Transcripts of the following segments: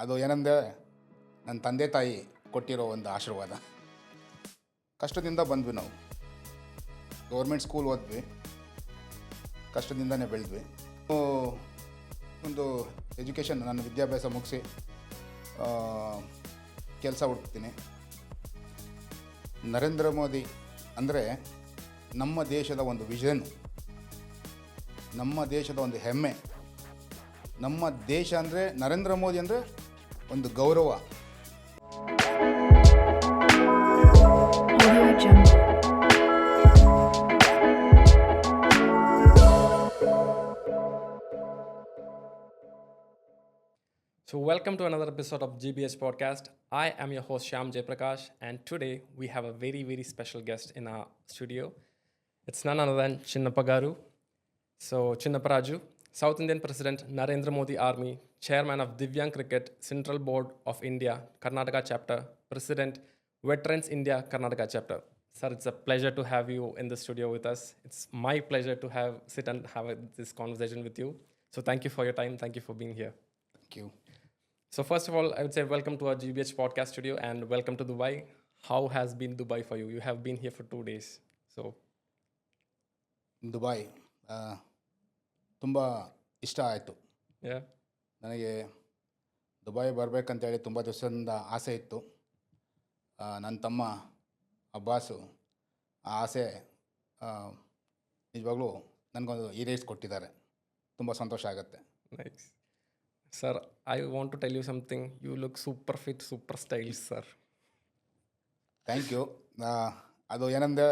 ಅದು ಏನಂದರೆ ನನ್ನ ತಂದೆ ತಾಯಿ ಕೊಟ್ಟಿರೋ ಒಂದು ಆಶೀರ್ವಾದ. ಕಷ್ಟದಿಂದ ಬಂದ್ವಿ ನಾವು. ಗೌರ್ಮೆಂಟ್ ಸ್ಕೂಲ್ ಓದ್ವಿ, ಕಷ್ಟದಿಂದನೇ ಬೆಳೆದ್ವಿ. ಒಂದು ಎಜುಕೇಷನ್, ನನ್ನ ವಿದ್ಯಾಭ್ಯಾಸ ಮುಗಿಸಿ ಕೆಲಸ ಹುಡುಕ್ತೀನಿ. ನರೇಂದ್ರ ಮೋದಿ ಅಂದರೆ ನಮ್ಮ ದೇಶದ ಒಂದು ವಿಷನ್, ನಮ್ಮ ದೇಶದ ಒಂದು ಹೆಮ್ಮೆ. ನಮ್ಮ ದೇಶ ಅಂದರೆ ನರೇಂದ್ರ ಮೋದಿ ಅಂದರೆ ಒಂದು ಗೌರವ. Audio Jungle. So, welcome to another episode of GBH Podcast. I am your host Shyam Jayaprakash, and today we have a very, very special guest in our studio. It's none other than Chinnappa Garu. So, Chinnappa Raju, South Indian President, Narendra Modi Army, Chairman of Divyang Cricket, Central Board of India, Karnataka Chapter, President, Veterans India, Karnataka Chapter. Sir, it's a pleasure to have you in the studio with us. It's my pleasure to sit and have this conversation with you. So, thank you for your time. Thank you for being here. Thank you. So first of all, I would say welcome to our GBH podcast studio and welcome to Dubai. How has been Dubai for you? You have been here for 2 days. So Dubai ತುಂಬ ಇಷ್ಟ ಆಯಿತು yeah, ನನಗೆ. Dubai ಬರಬೇಕಂತೇಳಿ ತುಂಬ ದಿವಸದಿಂದ ಆಸೆ ಇತ್ತು. ನನ್ನ ತಮ್ಮ ಅಬ್ಬಾಸು ಆ ಆಸೆ ನಿಜವಾಗ್ಲೂ ನನಗೊಂದು ಈಡೇರಿಸ್ಕೊಟ್ಟಿದ್ದಾರೆ. ತುಂಬ ಸಂತೋಷ ಆಗುತ್ತೆ. nice. Sir, I want to tell you something. You look super fit, super stylish, sir. Thank you. ಅದು ಏನಂದರೆ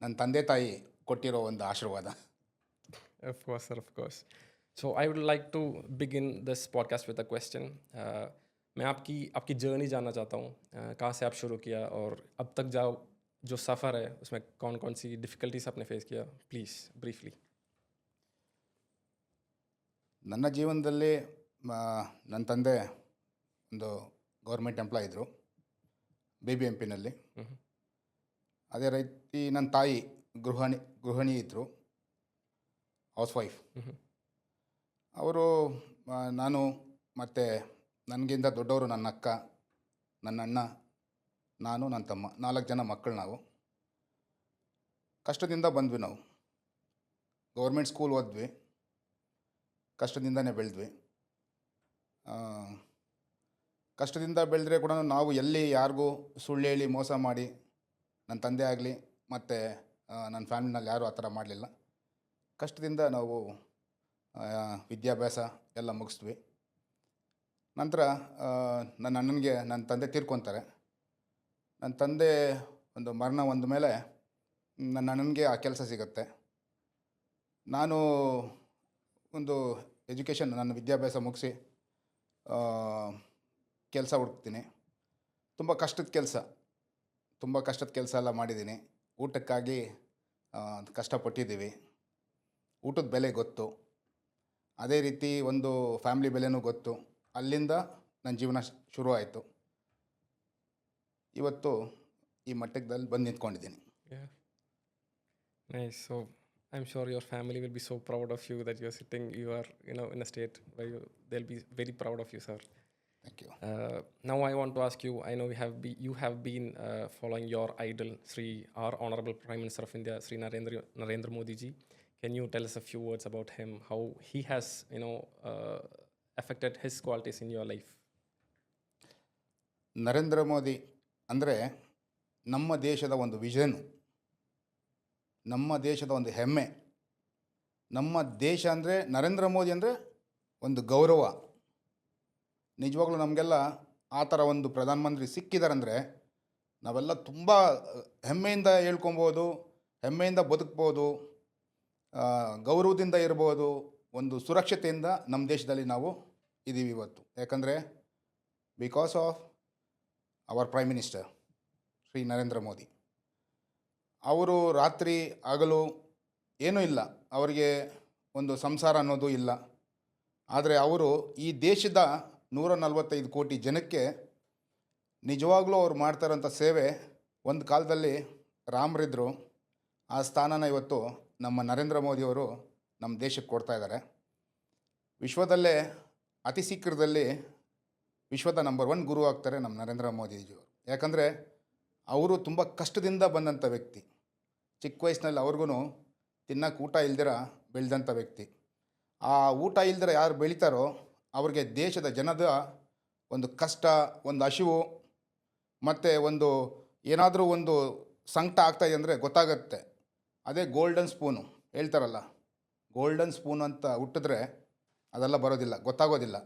ನನ್ನ ತಂದೆ ತಾಯಿ ಕೊಟ್ಟಿರೋ ಒಂದು ಆಶೀರ್ವಾದ. Of course, sir, of course. So I would like to begin this podcast with a question. मैं आपकी जर्नी जानना चाहता हूँ. कहाँ से आप शुरू किया और अब तक जो सफ़र है उसमें कौन कौन सी डिफ़िकल्टीज आपने फेस किया, प्लीज़ ब्रीफली. ನನ್ನ ಜೀವನದಲ್ಲಿ ನನ್ನ ತಂದೆ ಒಂದು ಗೌರ್ಮೆಂಟ್ ಎಂಪ್ಲಾಯ್ ಇದ್ದರು, BBMPನಲ್ಲಿ. ಅದೇ ರೀತಿ ನನ್ನ ತಾಯಿ ಗೃಹಿಣಿ ಇದ್ದರು, ಹೌಸ್ ವೈಫ್. ಅವರು ನಾನು ಮತ್ತು ನನಗಿಂತ ದೊಡ್ಡವರು ನನ್ನ ಅಕ್ಕ, ನನ್ನ ಅಣ್ಣ, ನಾನು, ನನ್ನ ತಮ್ಮ, 4 ಜನ ಮಕ್ಕಳು ನಾವು. ಕಷ್ಟದಿಂದ ಬಂದ್ವಿ ನಾವು. ಗೌರ್ಮೆಂಟ್ ಸ್ಕೂಲ್ ಓದ್ವಿ, ಕಷ್ಟದಿಂದನೇ ಬೆಳೆದ್ವಿ. ಕಷ್ಟದಿಂದ ಬೆಳೆದ್ರೆ ಕೂಡ ನಾವು ಎಲ್ಲಿ ಯಾರಿಗೂ ಸುಳ್ಳು ಹೇಳಿ ಮೋಸ ಮಾಡಿ, ನನ್ನ ತಂದೆ ಆಗಲಿ ಮತ್ತು ನನ್ನ ಫ್ಯಾಮಿಲಿನಲ್ಲಿ ಯಾರೂ ಆ ಥರ ಮಾಡಲಿಲ್ಲ. ಕಷ್ಟದಿಂದ ನಾವು ವಿದ್ಯಾಭ್ಯಾಸ ಎಲ್ಲ ಮುಗಿಸ್ದ್ವಿ. ನಂತರ ನನ್ನ ಅಣ್ಣನಿಗೆ ನನ್ನ ತಂದೆ ತೀರ್ಕೊತಾರೆ. ನನ್ನ ತಂದೆ ಒಂದು ಮರಣ ಹೊಂದ ಮೇಲೆ ನನ್ನ ಅಣ್ಣನಿಗೆ ಆ ಕೆಲಸ ಸಿಗುತ್ತೆ. ನಾನು ಒಂದು ಎಜುಕೇಷನ್, ನನ್ನ ವಿದ್ಯಾಭ್ಯಾಸ ಮುಗಿಸಿ ಕೆಲಸ ಹುಡುಕ್ತೀನಿ. ತುಂಬ ಕಷ್ಟದ ಕೆಲಸ ಎಲ್ಲ ಮಾಡಿದ್ದೀನಿ. ಊಟಕ್ಕಾಗಿ ಕಷ್ಟಪಟ್ಟಿದ್ದೀವಿ. ಊಟದ ಬೆಲೆ ಗೊತ್ತು, ಅದೇ ರೀತಿ ಒಂದು ಫ್ಯಾಮ್ಲಿ ಬೆಲೆನೂ ಗೊತ್ತು. ಅಲ್ಲಿಂದ ನನ್ನ ಜೀವನ ಶುರು ಆಯಿತು. ಇವತ್ತು ಈ ಮಟ್ಟದಲ್ಲಿ ಬಂದು ನಿಂತ್ಕೊಂಡಿದ್ದೀನಿ. Yeah, nice. So I'm sure your family will be so proud of you that you're sitting, you are, in a state where they'll be very proud of you, sir. Thank you. Now I want to ask you, I know you have been following your idol, our Honorable Prime Minister of India, Sri Narendra Modi ji. Can you tell us a few words about him, how he has, affected his qualities in your life? Narendra Modi ಅಂದರೆ ನಮ್ಮ ದೇಶದ ಒಂದು vision, ನಮ್ಮ ದೇಶದ ಒಂದು ಹೆಮ್ಮೆ. ನಮ್ಮ ದೇಶ ಅಂದರೆ ನರೇಂದ್ರ ಮೋದಿ ಅಂದರೆ ಒಂದು ಗೌರವ. ನಿಜವಾಗ್ಲೂ ನಮಗೆಲ್ಲ ಆ ಥರ ಒಂದು ಪ್ರಧಾನಮಂತ್ರಿ ಸಿಕ್ಕಿದಾರಂದರೆ ನಾವೆಲ್ಲ ತುಂಬ ಹೆಮ್ಮೆಯಿಂದ ಹೇಳ್ಕೊಬೋದು, ಹೆಮ್ಮೆಯಿಂದ ಬದುಕ್ಬೋದು, ಗೌರವದಿಂದ ಇರ್ಬೋದು, ಒಂದು ಸುರಕ್ಷತೆಯಿಂದ ನಮ್ಮ ದೇಶದಲ್ಲಿ ನಾವು ಇದ್ದೀವಿ ಇವತ್ತು. ಯಾಕಂದರೆ because of our prime minister Shri Narendra Modi. ಅವರು ರಾತ್ರಿ ಹಗಲು ಏನೂ ಇಲ್ಲ, ಅವರಿಗೆ ಒಂದು ಸಂಸಾರ ಅನ್ನೋದು ಇಲ್ಲ. ಆದರೆ ಅವರು ಈ ದೇಶದ 145 ಕೋಟಿ ಜನಕ್ಕೆ ನಿಜವಾಗ್ಲೂ ಅವ್ರು ಮಾಡ್ತಾರಂಥ ಸೇವೆ. ಒಂದು ಕಾಲದಲ್ಲಿ ರಾಮರಿದ್ದರು, ಆ ಸ್ಥಾನನ ಇವತ್ತು ನಮ್ಮ ನರೇಂದ್ರ ಮೋದಿಯವರು ನಮ್ಮ ದೇಶಕ್ಕೆ ಕೊಡ್ತಾ ಇದ್ದಾರೆ. ವಿಶ್ವದಲ್ಲೇ ಅತಿ ಶೀಘ್ರದಲ್ಲಿ ವಿಶ್ವದ ನಂಬರ್ 1 ಗುರು ಆಗ್ತಾರೆ ನಮ್ಮ ನರೇಂದ್ರ ಮೋದಿಜಿಯವರು. ಯಾಕಂದರೆ ಅವರು ತುಂಬ ಕಷ್ಟದಿಂದ ಬಂದಂಥ ವ್ಯಕ್ತಿ. ಚಿಕ್ಕ ವಯಸ್ಸಿನಲ್ಲಿ ಅವ್ರಿಗೂ ತಿನ್ನಕ್ಕೆ ಊಟ ಇಲ್ದಿರ ಬೆಳೆದಂಥ ವ್ಯಕ್ತಿ. ಆ ಊಟ ಇಲ್ದಿರ ಯಾರು ಬೆಳೀತಾರೋ ಅವ್ರಿಗೆ ದೇಶದ ಜನದ ಒಂದು ಕಷ್ಟ, ಒಂದು ಹಸಿವು ಮತ್ತು ಒಂದು ಏನಾದರೂ ಒಂದು ಸಂಕಟ ಆಗ್ತಾಯಿದೆ ಅಂದರೆ ಗೊತ್ತಾಗುತ್ತೆ. ಅದೇ ಗೋಲ್ಡನ್ ಸ್ಪೂನು ಹೇಳ್ತಾರಲ್ಲ, ಗೋಲ್ಡನ್ ಸ್ಪೂನ್ ಅಂತ ಹುಟ್ಟಿದ್ರೆ ಅದೆಲ್ಲ ಬರೋದಿಲ್ಲ, ಗೊತ್ತಾಗೋದಿಲ್ಲ.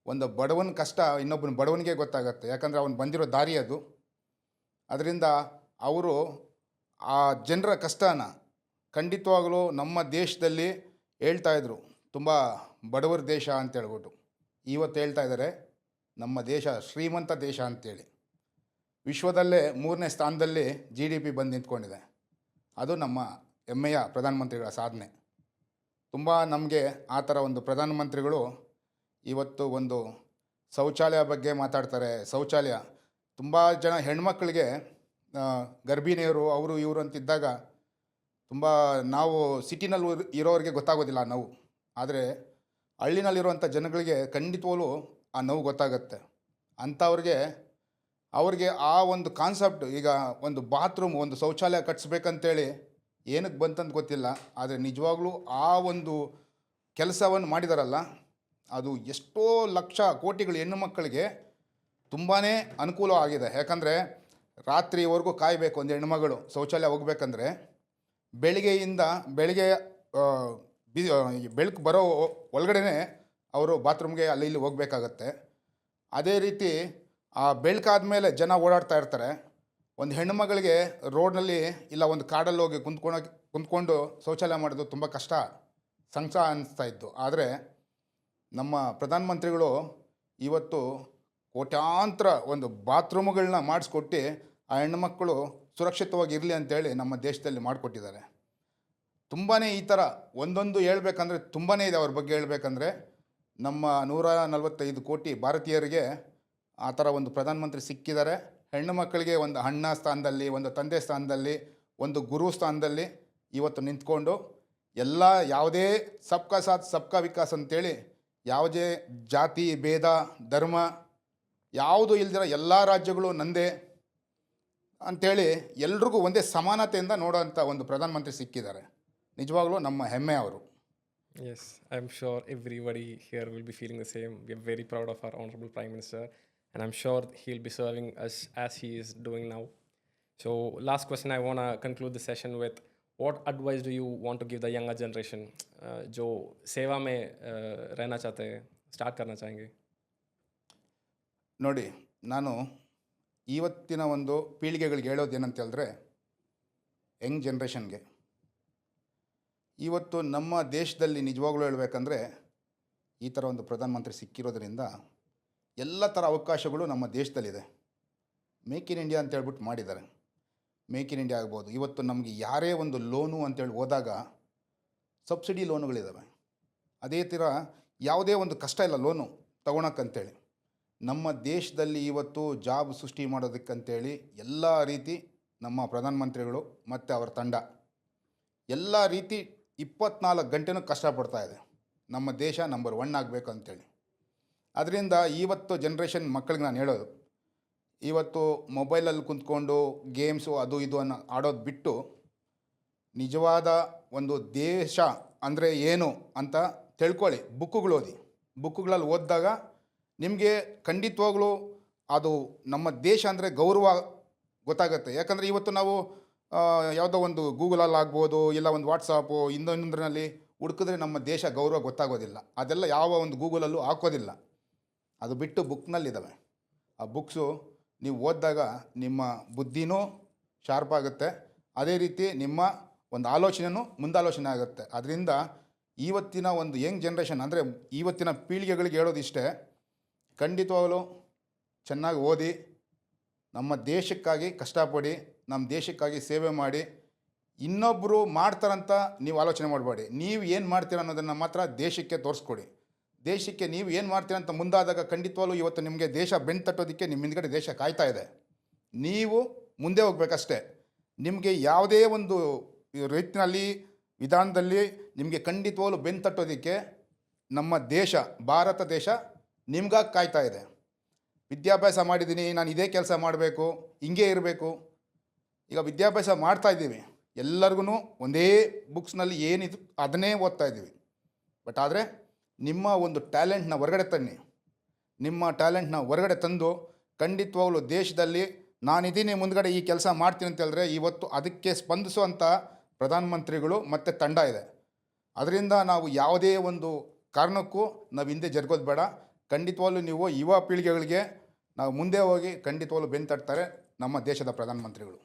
ಒಂದು ಬಡವನ ಕಷ್ಟ ಇನ್ನೊಬ್ಬನ ಬಡವನಿಗೆ ಗೊತ್ತಾಗುತ್ತೆ, ಯಾಕಂದರೆ ಅವನು ಬಂದಿರೋ ದಾರಿ ಅದು. ಅದರಿಂದ ಅವರು ಆ ಜನರ ಕಷ್ಟನ ಖಂಡಿತವಾಗಲೂ ನಮ್ಮ ದೇಶದಲ್ಲಿ ಹೇಳ್ತಾಯಿದ್ರು, ತುಂಬ ಬಡವರ ದೇಶ ಅಂತ ಹೇಳ್ಬಿಟ್ಟು. ಇವತ್ತು ಹೇಳ್ತಾ ಇದ್ದಾರೆ ನಮ್ಮ ದೇಶ ಶ್ರೀಮಂತ ದೇಶ ಅಂತೇಳಿ. ವಿಶ್ವದಲ್ಲೇ 3ನೇ ಸ್ಥಾನದಲ್ಲಿ GDP ಬಂದು ನಿಂತ್ಕೊಂಡಿದೆ. ಅದು ನಮ್ಮ ಹೆಮ್ಮೆಯ ಪ್ರಧಾನಮಂತ್ರಿಗಳ ಸಾಧನೆ. ತುಂಬ ನಮಗೆ ಆ ಥರ ಒಂದು ಪ್ರಧಾನಮಂತ್ರಿಗಳು ಇವತ್ತು ಒಂದು ಶೌಚಾಲಯ ಬಗ್ಗೆ ಮಾತಾಡ್ತಾರೆ. ಶೌಚಾಲಯ ತುಂಬ ಜನ ಹೆಣ್ಮಕ್ಳಿಗೆ ಗರ್ಭಿಣಿಯರು ಅವರು ಇವರು ಅಂತಿದ್ದಾಗ ತುಂಬ ನಾವು ಸಿಟಿನಲ್ಲಿ ಇರೋರಿಗೆ ಗೊತ್ತಾಗೋದಿಲ್ಲ ಆ ನೋವು. ಆದರೆ ಹಳ್ಳಿನಲ್ಲಿರುವಂಥ ಜನಗಳಿಗೆ ಖಂಡಿತವಾಗ್ಲೂ ಆ ನೋವು ಗೊತ್ತಾಗುತ್ತೆ. ಅವ್ರಿಗೆ ಆ ಒಂದು ಕಾನ್ಸೆಪ್ಟ್, ಈಗ ಒಂದು ಬಾತ್ರೂಮ್, ಒಂದು ಶೌಚಾಲಯ ಕಟ್ಸ್ಬೇಕಂತೇಳಿ ಏನಕ್ಕೆ ಬಂತಂತ ಗೊತ್ತಿಲ್ಲ, ಆದರೆ ನಿಜವಾಗ್ಲೂ ಆ ಒಂದು ಕೆಲಸವನ್ನು ಮಾಡಿದಾರಲ್ಲ, ಅದು ಎಷ್ಟೋ ಲಕ್ಷ ಕೋಟಿಗಳು ಹೆಣ್ಣು ಮಕ್ಕಳಿಗೆ ತುಂಬಾ ಅನುಕೂಲ ಆಗಿದೆ. ಯಾಕಂದರೆ ರಾತ್ರಿವರೆಗೂ ಕಾಯಬೇಕು ಒಂದು ಹೆಣ್ಮಗಳು ಶೌಚಾಲಯ ಹೋಗ್ಬೇಕಂದ್ರೆ. ಬೆಳಿಗ್ಗೆ ಬೆಳಕು ಬರೋ ಒಳಗಡೆ ಅವರು ಬಾತ್ರೂಮ್ಗೆ ಅಲ್ಲಿ ಇಲ್ಲಿ ಹೋಗ್ಬೇಕಾಗತ್ತೆ. ಅದೇ ರೀತಿ ಆ ಬೆಳಕಾದ್ಮೇಲೆ ಜನ ಓಡಾಡ್ತಾ ಇರ್ತಾರೆ. ಒಂದು ಹೆಣ್ಣುಮಗಳಿಗೆ ರೋಡ್ನಲ್ಲಿ ಇಲ್ಲ ಒಂದು ಕಾಡಲ್ಲಿ ಹೋಗಿ ಕುಂತ್ಕೊಂಡು ಶೌಚಾಲಯ ಮಾಡೋದು ತುಂಬ ಕಷ್ಟ, ಸಂಕಟ ಅನ್ನಿಸ್ತಾ ಇತ್ತು. ಆದರೆ ನಮ್ಮ ಪ್ರಧಾನಮಂತ್ರಿಗಳು ಇವತ್ತು ಕೋಟ್ಯಾಂತರ ಒಂದು ಬಾತ್ರೂಮ್ಗಳನ್ನ ಮಾಡಿಸ್ಕೊಟ್ಟು ಆ ಹೆಣ್ಣುಮಕ್ಕಳು ಸುರಕ್ಷಿತವಾಗಿ ಇರಲಿ ಅಂತೇಳಿ ನಮ್ಮ ದೇಶದಲ್ಲಿ ಮಾಡಿಕೊಟ್ಟಿದ್ದಾರೆ. ತುಂಬಾ ಈ ಥರ ಒಂದೊಂದು ಹೇಳ್ಬೇಕಂದ್ರೆ ತುಂಬಾ ಇದೆ. ಅವ್ರ ಬಗ್ಗೆ ಹೇಳ್ಬೇಕಂದ್ರೆ ನಮ್ಮ 145 ಕೋಟಿ ಭಾರತೀಯರಿಗೆ ಆ ಥರ ಒಂದು ಪ್ರಧಾನಮಂತ್ರಿ ಸಿಕ್ಕಿದ್ದಾರೆ. ಹೆಣ್ಣು ಮಕ್ಕಳಿಗೆ ಒಂದು ಅಣ್ಣ ಸ್ಥಾನದಲ್ಲಿ, ಒಂದು ತಂದೆ ಸ್ಥಾನದಲ್ಲಿ, ಒಂದು ಗುರು ಸ್ಥಾನದಲ್ಲಿ ಇವತ್ತು ನಿಂತ್ಕೊಂಡು ಯಾವುದೇ ಸಬ್ಕಾ ಸಾಥ್ ಸಬ್ಕಾ ವಿಕಾಸ್ ಅಂತೇಳಿ ಯಾವುದೇ ಜಾತಿ ಭೇದ ಧರ್ಮ ಯಾವುದು ಇಲ್ದಿರ ಎಲ್ಲ ರಾಜ್ಯಗಳು ನಂದೇ ಅಂಥೇಳಿ ಎಲ್ರಿಗೂ ಒಂದೇ ಸಮಾನತೆಯಿಂದ ನೋಡೋಂಥ ಒಂದು ಪ್ರಧಾನಮಂತ್ರಿ ಸಿಕ್ಕಿದ್ದಾರೆ. ನಿಜವಾಗ್ಲೂ ನಮ್ಮ ಹೆಮ್ಮೆ ಅವರು. Yes, I'm sure everybody here will be feeling the same. We are very proud of our Honorable Prime Minister, and I'm sure he'll be serving us as he is doing now. So, last question I want to conclude the session with: what advice do you want to give the younger generation जो सेवा में रहना चाहते हैं, start करना चाहेंगे? ನೋಡಿ, ನಾನು ಇವತ್ತಿನ ಒಂದು ಪೀಳಿಗೆಗಳಿಗೆ ಹೇಳೋದೇನಂತ ಹೇಳಿದ್ರೆ, ಯಂಗ್ ಜನ್ರೇಷನ್ಗೆ ಇವತ್ತು ನಮ್ಮ ದೇಶದಲ್ಲಿ ನಿಜವಾಗ್ಲೂ ಹೇಳಬೇಕಂದ್ರೆ ಈ ಥರ ಒಂದು ಪ್ರಧಾನಮಂತ್ರಿ ಸಿಕ್ಕಿರೋದ್ರಿಂದ ಎಲ್ಲ ಥರ ಅವಕಾಶಗಳು ನಮ್ಮ ದೇಶದಲ್ಲಿದೆ. ಮೇಕ್ ಇನ್ ಇಂಡಿಯಾ ಅಂತ ಹೇಳ್ಬಿಟ್ಟು ಮಾಡಿದ್ದಾರೆ. ಮೇಕ್ ಇನ್ ಇಂಡಿಯಾ ಆಗ್ಬೋದು. ಇವತ್ತು ನಮಗೆ ಯಾರೇ ಒಂದು ಲೋನು ಅಂತೇಳಿ ಹೋದಾಗ ಸಬ್ಸಿಡಿ ಲೋನುಗಳಿದ್ದಾವೆ. ಅದೇ ಥರ ಯಾವುದೇ ಒಂದು ಕಷ್ಟ ಇಲ್ಲ ಲೋನು ತೊಗೊಳಕ್ಕಂತೇಳಿ. ನಮ್ಮ ದೇಶದಲ್ಲಿ ಇವತ್ತು ಜಾಬ್ ಸೃಷ್ಟಿ ಮಾಡೋದಕ್ಕಂತೇಳಿ ಎಲ್ಲ ರೀತಿ ನಮ್ಮ ಪ್ರಧಾನಮಂತ್ರಿಗಳು ಮತ್ತು ಅವರ ತಂಡ ಎಲ್ಲ ರೀತಿ 24 ಗಂಟೆನೂ ಕಷ್ಟಪಡ್ತಾ ಇದೆ. ನಮ್ಮ ದೇಶ ನಂಬರ್ 1 ಆಗಬೇಕು ಅಂತೇಳಿ. ಅದರಿಂದ ಇವತ್ತು ಜನ್ರೇಷನ್ ಮಕ್ಕಳಿಗೆ ನಾನು ಹೇಳೋದು, ಇವತ್ತು ಮೊಬೈಲಲ್ಲಿ ಕುಂತ್ಕೊಂಡು ಗೇಮ್ಸು ಅದು ಇದು ಅನ್ನೋ ಆಡೋದು ಬಿಟ್ಟು ನಿಜವಾದ ಒಂದು ದೇಶ ಅಂದರೆ ಏನು ಅಂತ ತಿಳ್ಕೊಳ್ಳಿ. ಬುಕ್ಕುಗಳು ಓದಿ. ಬುಕ್ಕುಗಳಲ್ಲಿ ಓದಿದಾಗ ನಿಮಗೆ ಖಂಡಿತವಾಗ್ಲೂ ಅದು ನಮ್ಮ ದೇಶ ಅಂದರೆ ಗೌರವ ಗೊತ್ತಾಗುತ್ತೆ. ಯಾಕಂದರೆ ಇವತ್ತು ನಾವು ಯಾವುದೋ ಒಂದು ಗೂಗಲಲ್ಲಿ ಆಗ್ಬೋದು, ಇಲ್ಲ ಒಂದು ವಾಟ್ಸಾಪು ಇನ್ನೊಂದರಲ್ಲಿ ಹುಡುಕಿದ್ರೆ ನಮ್ಮ ದೇಶ ಗೌರವ ಗೊತ್ತಾಗೋದಿಲ್ಲ. ಅದೆಲ್ಲ ಯಾವ ಒಂದು ಗೂಗಲಲ್ಲೂ ಹಾಕೋದಿಲ್ಲ. ಅದು ಬಿಟ್ಟು ಬುಕ್ನಲ್ಲಿದ್ದಾವೆ. ಆ ಬುಕ್ಸು ನೀವು ಓದಿದಾಗ ನಿಮ್ಮ ಬುದ್ಧಿನೂ ಶಾರ್ಪ್ ಆಗುತ್ತೆ. ಅದೇ ರೀತಿ ನಿಮ್ಮ ಒಂದು ಆಲೋಚನೆಯೂ ಮುಂದಾಲೋಚನೆ ಆಗುತ್ತೆ. ಅದರಿಂದ ಇವತ್ತಿನ ಒಂದು ಯಂಗ್ ಜನ್ರೇಷನ್ ಅಂದರೆ ಇವತ್ತಿನ ಪೀಳಿಗೆಗಳಿಗೆ ಹೇಳೋದಿಷ್ಟೇ, ಖಂಡಿತವಾಗಲೂ ಚೆನ್ನಾಗಿ ಓದಿ, ನಮ್ಮ ದೇಶಕ್ಕಾಗಿ ಕಷ್ಟಪಡಿ, ನಮ್ಮ ದೇಶಕ್ಕಾಗಿ ಸೇವೆ ಮಾಡಿ. ಇನ್ನೊಬ್ಬರು ಮಾಡ್ತಾರಂತ ನೀವು ಆಲೋಚನೆ ಮಾಡಬೇಡಿ. ನೀವು ಏನು ಮಾಡ್ತೀರ ಅನ್ನೋದನ್ನು ಮಾತ್ರ ದೇಶಕ್ಕೆ ತೋರಿಸ್ಕೊಡಿ. ದೇಶಕ್ಕೆ ನೀವು ಏನು ಮಾಡ್ತೀರ ಅಂತ ಮುಂದಾದಾಗ ಖಂಡಿತವಾಗ್ಲೂ ಇವತ್ತು ನಿಮಗೆ ದೇಶ ಬೆನ್ನು ತಟ್ಟೋದಕ್ಕೆ ನಿಮ್ಮ ಹಿಂದ್ಗಡೆ ದೇಶ ಕಾಯ್ತಾ ಇದೆ. ನೀವು ಮುಂದೆ ಹೋಗ್ಬೇಕಷ್ಟೇ. ನಿಮಗೆ ಯಾವುದೇ ಒಂದು ರೀತಿಯಲ್ಲಿ ವಿಧಾನದಲ್ಲಿ ನಿಮಗೆ ಖಂಡಿತವಾಗ್ಲೂ ಬೆನ್ನು ತಟ್ಟೋದಕ್ಕೆ ನಮ್ಮ ದೇಶ ಭಾರತ ದೇಶ ನಿಮ್ಗಾಗಿ ಕಾಯ್ತಾ ಇದೆ. ವಿದ್ಯಾಭ್ಯಾಸ ಮಾಡಿದ್ದೀನಿ, ನಾನು ಇದೇ ಕೆಲಸ ಮಾಡಬೇಕು, ಹಿಂಗೇ ಇರಬೇಕು. ಈಗ ವಿದ್ಯಾಭ್ಯಾಸ ಮಾಡ್ತಾ ಇದ್ದೀವಿ, ಎಲ್ಲರಿಗೂ ಒಂದೇ ಬುಕ್ಸ್ನಲ್ಲಿ ಏನಿದು ಅದನ್ನೇ ಓದ್ತಾ ಇದ್ದೀವಿ. ಬಟ್ ಆದರೆ ನಿಮ್ಮ ಒಂದು ಟ್ಯಾಲೆಂಟ್ನ ಹೊರಗಡೆ ತನ್ನಿ. ನಿಮ್ಮ ಟ್ಯಾಲೆಂಟ್ನ ಹೊರಗಡೆ ತಂದು ಖಂಡಿತವಾಗ್ಲೂ ದೇಶದಲ್ಲಿ ನಾನಿದ್ದೀನಿ ಮುಂದ್ಗಡೆ ಈ ಕೆಲಸ ಮಾಡ್ತೀನಿ ಅಂತ ಹೇಳಿದ್ರೆ ಇವತ್ತು ಅದಕ್ಕೆ ಸ್ಪಂದಿಸುವಂಥ ಪ್ರಧಾನಮಂತ್ರಿಗಳು ಮತ್ತು ತಂಡ ಇದೆ. ಅದರಿಂದ ನಾವು ಯಾವುದೇ ಒಂದು ಕಾರಣಕ್ಕೂ ನಾವು ಹಿಂದೆ ಜರುಗೋದು ಬೇಡ. ಖಂಡಿತವಾಗ್ಲೂ ನೀವು ಯುವ ಪೀಳಿಗೆಗಳಿಗೆ ನಾವು ಮುಂದೆ ಹೋಗಿ ಖಂಡಿತವಾಗ್ಲೂ ಬೆನ್ನು ತಟ್ತಾರೆ ನಮ್ಮ ದೇಶದ ಪ್ರಧಾನಮಂತ್ರಿಗಳು.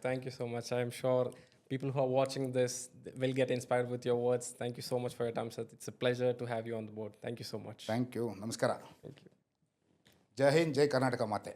Thank you so much. I am sure people who are watching this will get inspired with your words. Thank you so much for your time, sir. It's a pleasure to have you on the board. Thank you so much. Thank you. ನಮಸ್ಕಾರ. Thank you. ಜೈ ಹಿಂದ್, ಜೈ ಕರ್ನಾಟಕ ಮಾತೆ.